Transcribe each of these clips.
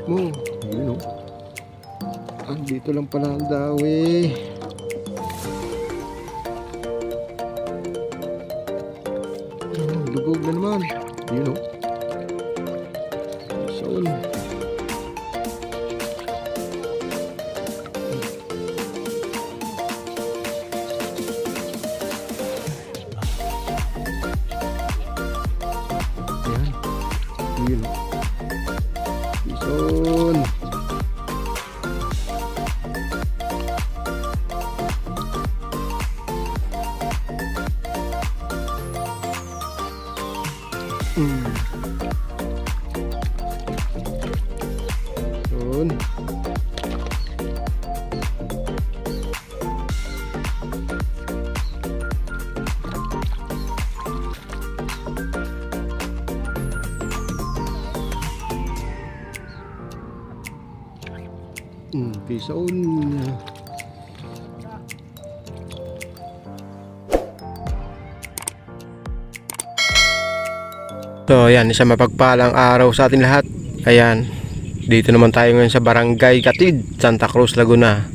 Mo, yun o. Dito lang pala ang dawi. Lubog na naman. Yun o. Soon. Yan. Yun o. Soon. Soon. Pisoon. So ayan, isang mapagpalang araw sa atin lahat. Ayan, dito naman tayo ngayon sa Barangay Katid, Santa Cruz, Laguna.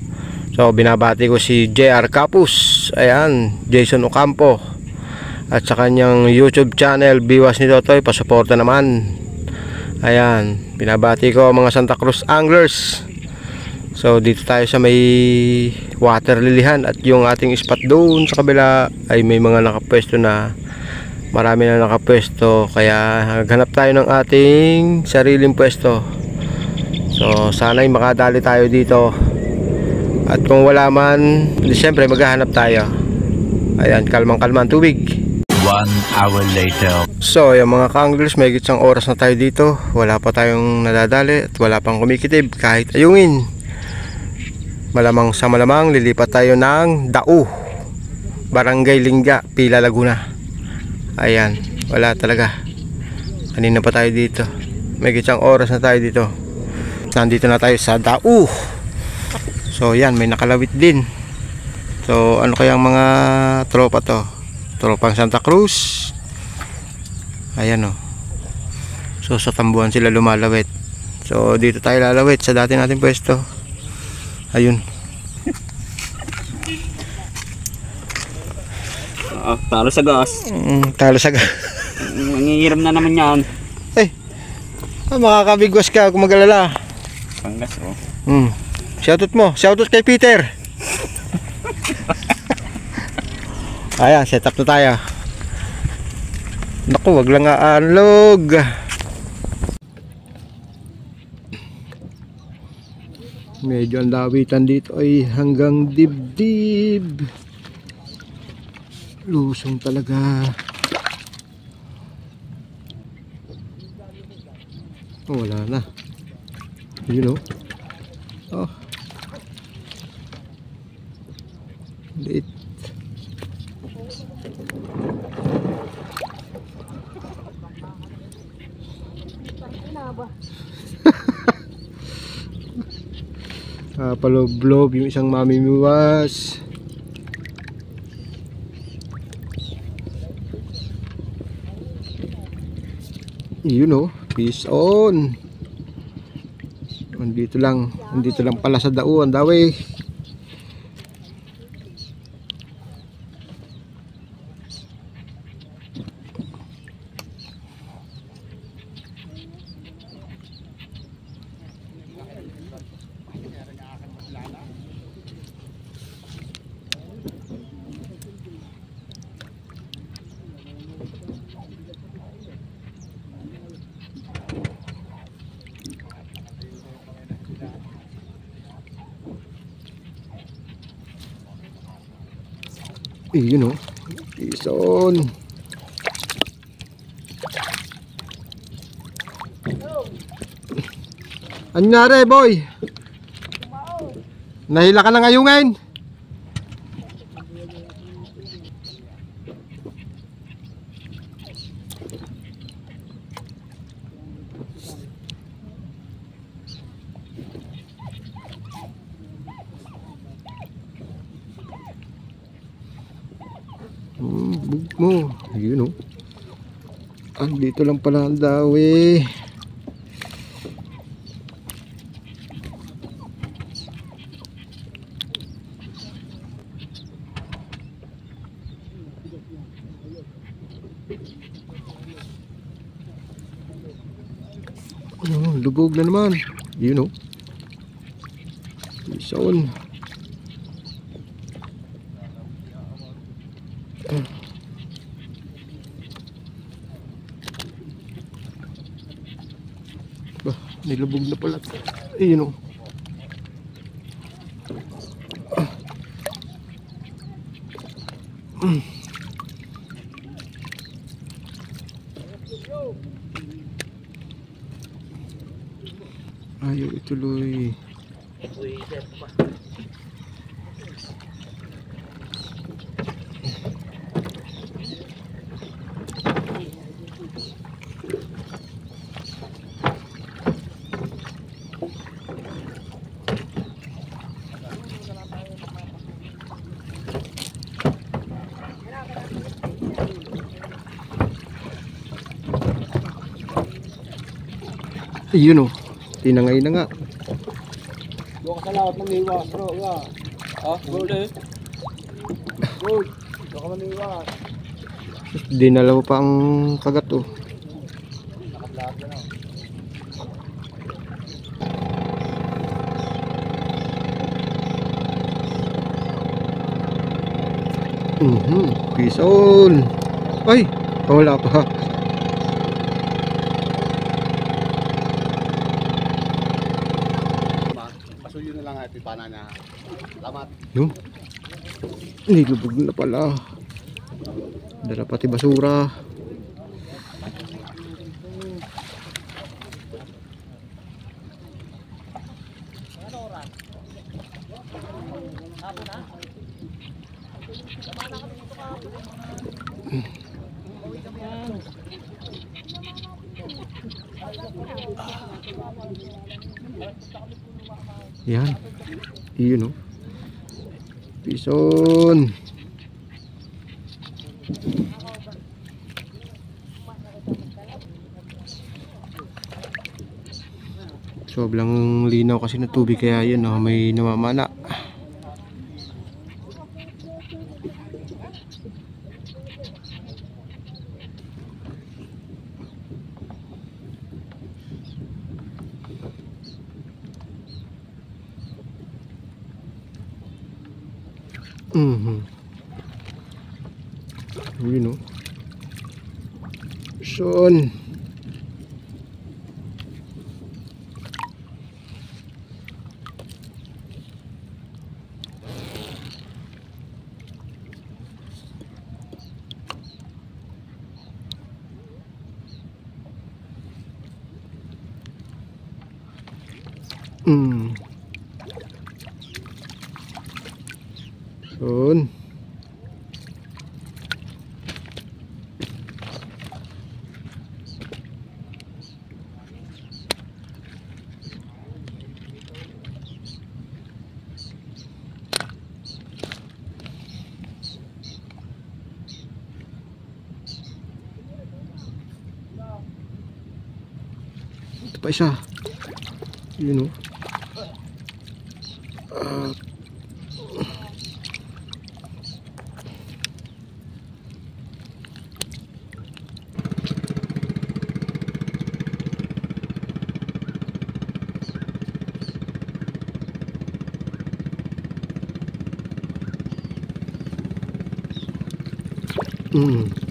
So binabati ko si JR Capus, ayan, Jason Ocampo, at sa kanyang YouTube channel Biwas ni Totoy, pasuporta naman. Ayan, binabati ko mga Santa Cruz anglers. So dito tayo sa may water lilihan, at yung ating spot doon sa kabila ay may mga nakapwesto na, marami na nakapwesto, kaya naghanap tayo ng ating sariling pwesto. So sana'y makadali tayo dito, at kung wala man, siyempre maghahanap tayo. Ayan, kalmang-kalman tubig. 1 hour later. So yung mga ka-anglers, may isang oras na tayo dito. Wala pa tayong nadadali at wala pang kumikitib kahit ayungin. Malamang sa malamang lilipat tayo ng Dao, Barangay Lingga, Pila, Laguna. Ayan, wala talaga. Kanina pa tayo dito. May isang oras na tayo dito. Nandito na tayo sa Dao. So yan, may nakalawit din. So ano kayang mga tropa to? Tropang Santa Cruz. Ayan o. So sa tambuhan sila lumalawit. So dito tayo lalawit sa dati nating pwesto. Ayun. Talo sa gas. Talo sa gas. Nangihiram na naman yan. Makakabigwas ka kung mag-alala. Panggas oh. Shoutout mo. Shoutout kay Peter. Ayan, set up na tayo. Naku, wag lang aanlog. Medyo ang lawitan dito ay hanggang dibdib. Lusong talaga. Oh, wala na. You know. Oh. Liit. Paloblob yung isang mamimiwas. You know, peace on. Andito lang pala sa Dao, ang dawi. You know, peace on. Ano nangyari, boy? Nahila ka ng ayungin? Bug mo. Ayun oh. Andito lang pala ang dawi. Lubog na naman. Yun oh. Ison. Bah, nilubog na pala. Ayun oh. Ayaw ituloy. Ayun oh. Tinangay na nga. Doon ka sa lawat ng iwas, bro. Gold eh. Gold. Doon ka man iwas. Dinala mo pa ang kagat oh. Nakablahat na lang. Peace on. Ay, wala pa. Pasuyo na lang natin pana na. Salamat. Yung nilubog na pala. Dala pati basura. Yan. Iyon oh. Pison. Sobrang linaw kasi na tubig kaya yun oh, may namamana. Yun oh. Son. Son. Ito pa isa. Yun oh.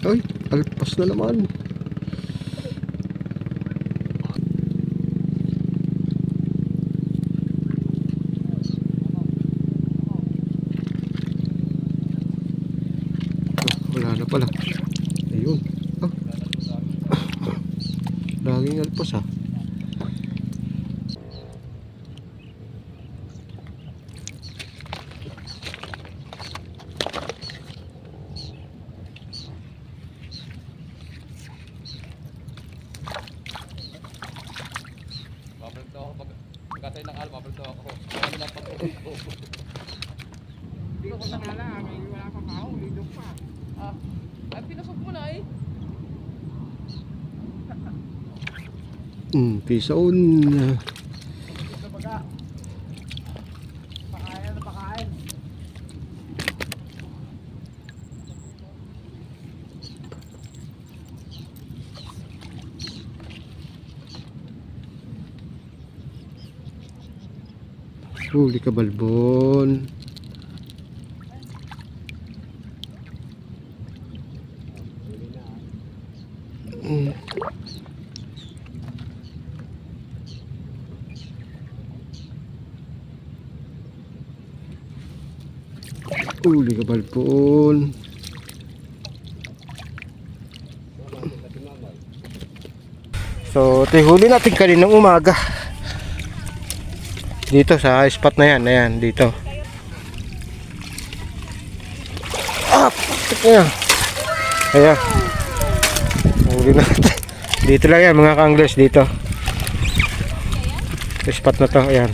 Ay, alpas na naman. Wala na pala. Ayun. Laging alpas ah. Pagkatay ng alma, pagkatay ako. Ano lang pag-uwi ko. Hindi ko sa kala, may wala pa kao, lidok pa. Ay, pinasok mo na eh. Pisaon. Pakain na pakain. Huli ka balbon. Huli ka balbon. So, ito yung huli natin kaninang umaga. Dito sa spot na yan, ayan, dito. Ito yan. Ayan. Huli natin. Dito lang yan mga ka-anglers, dito. Sa spot na to, ayan.